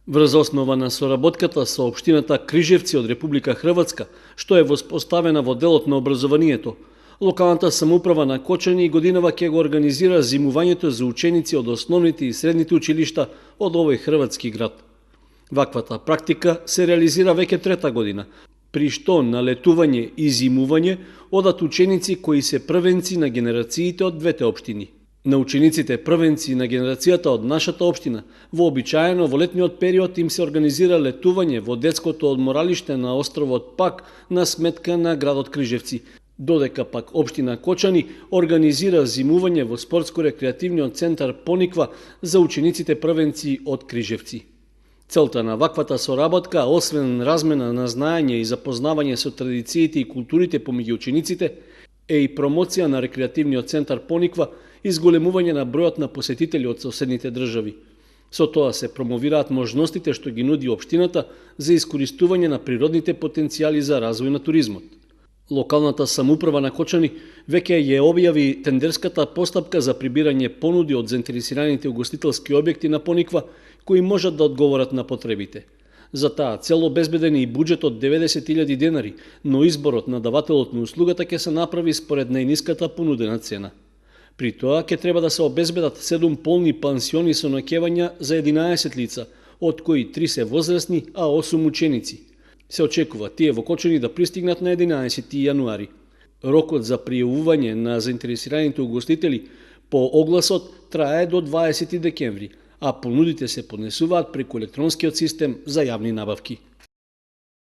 Врз основа на соработката со општината Крижевци од Република Хрватска, што е воспоставена во делот на образованието, локалната самоуправа на Кочани годинава ќе го организира зимувањето за ученици од основните и средните училишта од овој хрватски град. Ваквата практика се реализира веќе трета година, при што на летување и зимување одат ученици кои се првенци на генерациите од двете општини. На учениците првенци на генерацијата од нашата општина, вообичаено во летниот период им се организира летување во детското одморалиште на островот Пак на сметка на градот Крижевци, додека пак општина Кочани организира зимување во спортско-рекреативниот центар Пониква за учениците првенци од Крижевци. Целта на ваквата соработка, освен размена на знаење и запознавање со традициите и културите помеѓу учениците, е и промоција на рекреативниот центар Пониква и зголемување на бројот на посетители од соседните држави. Со тоа се промовираат можностите што ги нуди општината за искористување на природните потенцијали за развој на туризмот. Локалната самоуправа на Кочани веќе ја објави тендерската постапка за прибирање понуди од заинтересираните угостителски објекти на Пониква кои можат да одговорат на потребите. За таа цел обезбеден и буџет од 90.000 денари, но изборот на давателот на услугата ќе се направи според најниската понудена цена. При тоа ќе треба да се обезбедат 7 полни пансиони со ноќевања за 11 лица, од кои 3 се возрастни, а 8 ученици. Се очекува тие во Кочани да пристигнат на 11 јануари. Рокот за пријавување на заинтересираните угостители по огласот трае до 20 декември, а понудите се поднесуваат преку електронскиот систем за јавни набавки.